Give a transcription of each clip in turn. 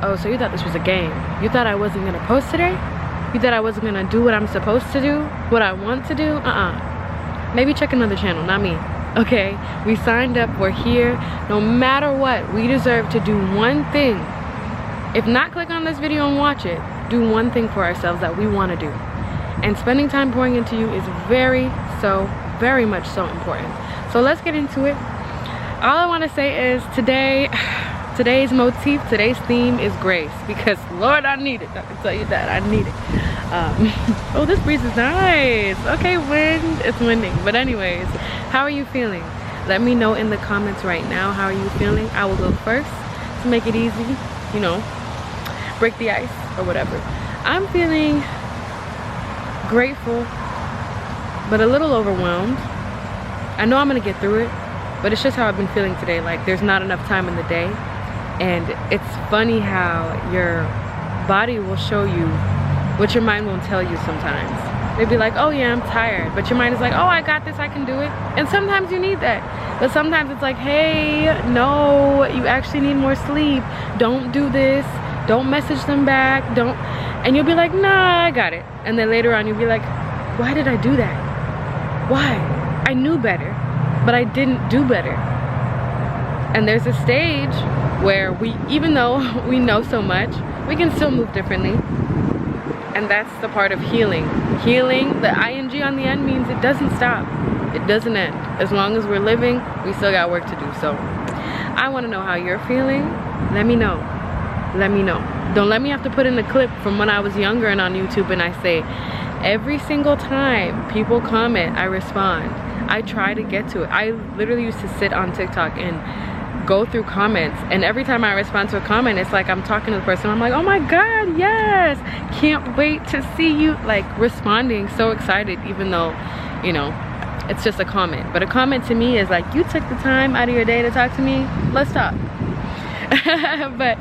Oh, so you thought this was a game. You thought I wasn't gonna post today? You thought I wasn't gonna do what I'm supposed to do? What I want to do? Maybe check another channel, not me. Okay, we signed up, we're here. No matter what, we deserve to do one thing. If not, click on this video and watch it. Do one thing for ourselves that we want to do. And spending time pouring into you is very much so important. So let's get into it. All I want to say is today's motif, today's theme is grace, because Lord, I need it. I can tell you that I need it. Oh, this breeze is nice. Okay, wind, it's winding. But anyways, how are you feeling? Let me know in the comments right now. How are you feeling? I will go first to make it easy, you know, break the ice or whatever. I'm feeling grateful, but a little overwhelmed. I know I'm gonna get through it, but it's just how I've been feeling today. Like, there's not enough time in the day. And it's funny how your body will show you what your mind won't tell you sometimes. They'd be like, oh yeah, I'm tired. But your mind is like, oh, I got this, I can do it. And sometimes you need that. But sometimes it's like, hey, no, you actually need more sleep. Don't do this. Don't message them back. Don't. And you'll be like, nah, I got it. And then later on, you'll be like, why did I do that? Why? I knew better, but I didn't do better. And there's a stage where even though we know so much, we can still move differently. And that's the part of healing. Healing, the ing on the end means it doesn't stop. It doesn't end. As long as we're living, we still got work to do. So I want to know how you're feeling. Let me know. Let me know. Don't let me have to put in a clip from when I was younger and on YouTube and I say, every single time people comment, I respond. I try to get to it. I literally used to sit on TikTok and go through comments, and every time I respond to a comment, it's like I'm talking to the person. I'm like, oh my God, yes, can't wait to see you, like responding, so excited, even though, you know, it's just a comment. But a comment to me is like, you took the time out of your day to talk to me, let's talk. But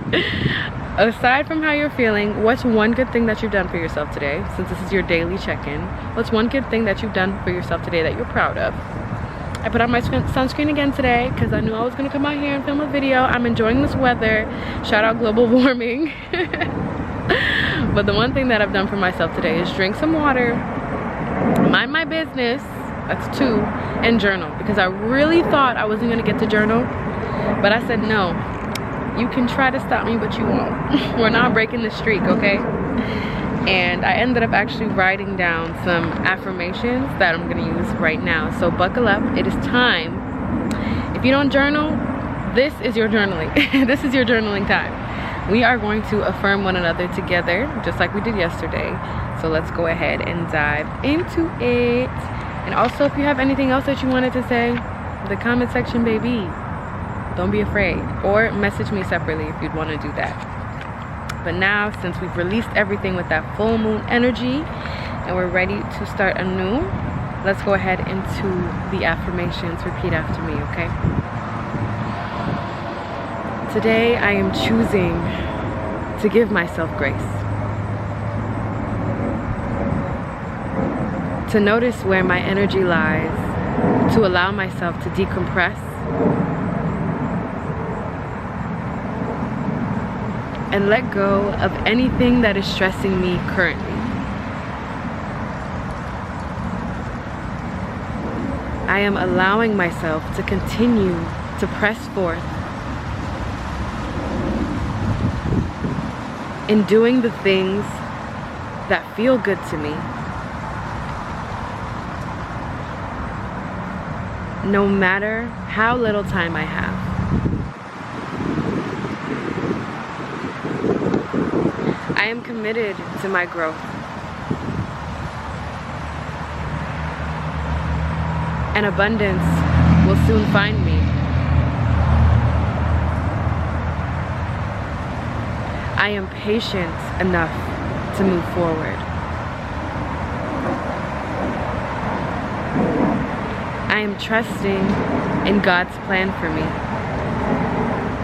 aside from how you're feeling, what's one good thing that you've done for yourself today? Since this is your daily check-in, what's one good thing that you've done for yourself today that you're proud of? I put on my sunscreen again today because I knew I was gonna come out here and film a video. I'm enjoying this weather. Shout out global warming. But the one thing that I've done for myself today is drink some water, mind my business, that's 2, and journal. Because I really thought I wasn't gonna get to journal, but I said no. You can try to stop me, but you won't. We're not breaking the streak, okay? And I ended up actually writing down some affirmations that I'm gonna use right now. So buckle up, it is time. If you don't journal, this is your journaling. This is your journaling time. We are going to affirm one another together, just like we did yesterday. So let's go ahead and dive into it. And also, if you have anything else that you wanted to say, the comment section, baby. Don't be afraid, or message me separately if you'd want to do that. But now, since we've released everything with that full moon energy and we're ready to start anew, let's go ahead into the affirmations. Repeat after me, okay? Today I am choosing to give myself grace, to notice where my energy lies, to allow myself to decompress and let go of anything that is stressing me currently. I am allowing myself to continue to press forth in doing the things that feel good to me, no matter how little time I have. I am committed to my growth. And abundance will soon find me. I am patient enough to move forward. I am trusting in God's plan for me.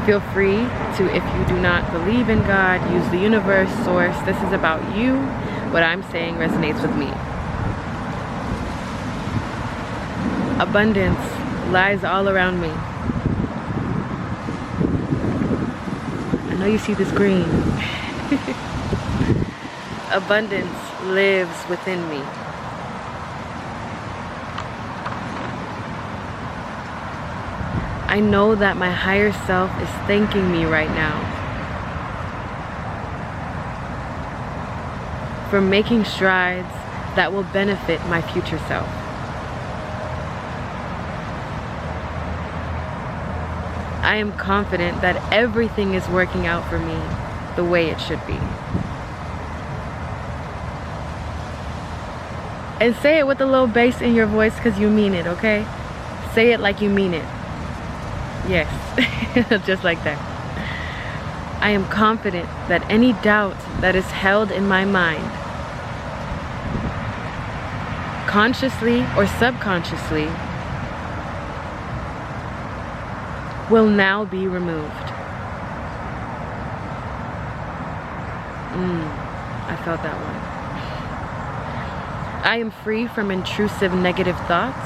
Feel free to, if you do not believe in God, use the universe, source. This is about you. What I'm saying resonates with me. Abundance lies all around me. And know you see this green. Abundance lives within me. I know that my higher self is thanking me right now for making strides that will benefit my future self. I am confident that everything is working out for me the way it should be. And say it with a little bass in your voice because you mean it, okay? Say it like you mean it. Yes, just like that. I am confident that any doubt that is held in my mind, consciously or subconsciously, will now be removed. I felt that one. I am free from intrusive negative thoughts.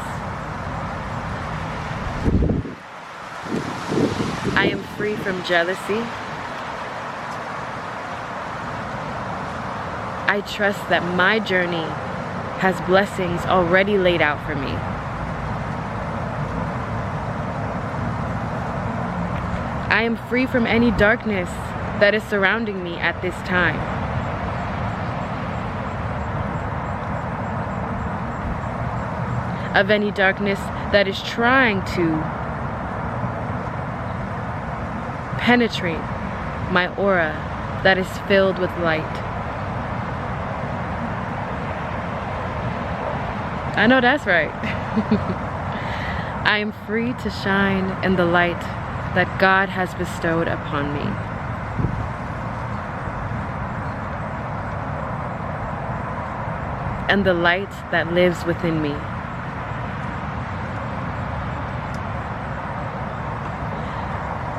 I am free from jealousy. I trust that my journey has blessings already laid out for me. I am free from any darkness that is surrounding me at this time. Of any darkness that is trying to penetrate my aura that is filled with light. I know that's right. I am free to shine in the light that God has bestowed upon me. And the light that lives within me.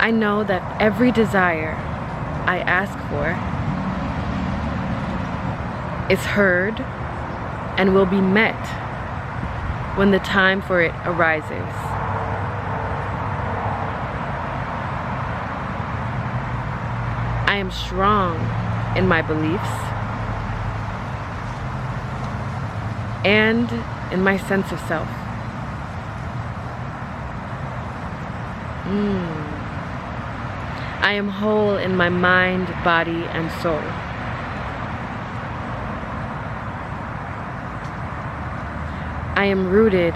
I know that every desire I ask for is heard and will be met when the time for it arises. I am strong in my beliefs and in my sense of self. I am whole in my mind, body, and soul. I am rooted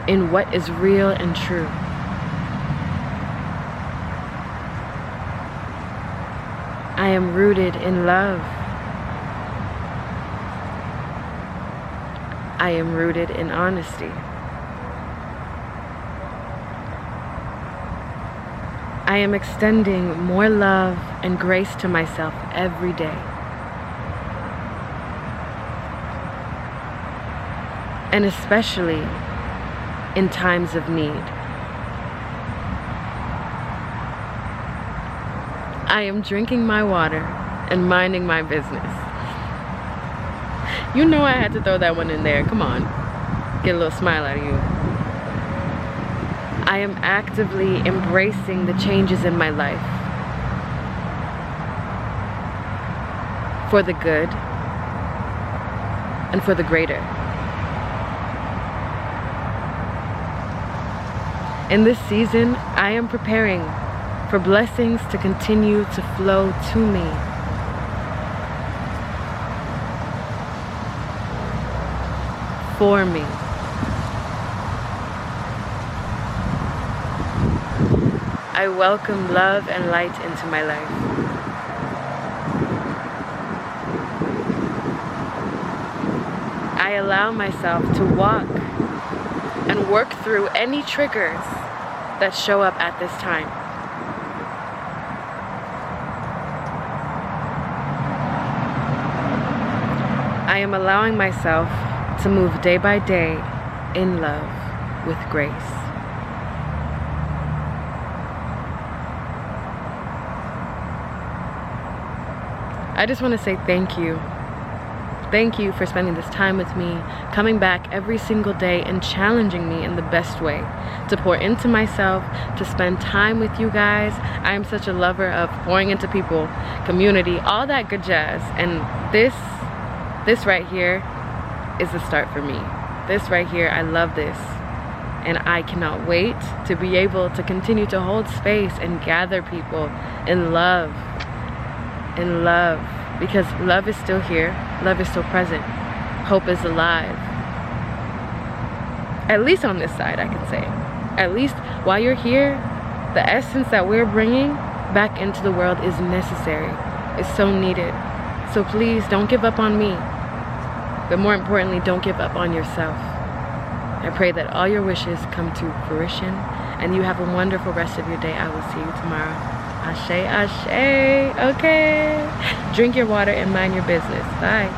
in what is real and true. I am rooted in love. I am rooted in honesty. I am extending more love and grace to myself every day. And especially in times of need. I am drinking my water and minding my business. You know I had to throw that one in there. Come on. Get a little smile out of you. I am actively embracing the changes in my life for the good and for the greater. In this season, I am preparing for blessings to continue to flow to me. For me. I welcome love and light into my life. I allow myself to walk and work through any triggers that show up at this time. I am allowing myself to move day by day in love with grace. I just want to say thank you Thank you for spending this time with me, coming back every single day and challenging me in the best way, to pour into myself, to spend time with you guys. I am such a lover of pouring into people, community, all that good jazz. And this right here is the start for me. This right here, I love this. And I cannot wait to be able to continue to hold space and gather people in love. In love. Because love is still here. Love is still present. Hope is alive. At least on this side, I can say. At least while you're here, the essence that we're bringing back into the world is necessary. It's so needed. So please don't give up on me. But more importantly, don't give up on yourself. I pray that all your wishes come to fruition and you have a wonderful rest of your day. I will see you tomorrow. Ashe, ashe. Okay. Drink your water and mind your business. Bye.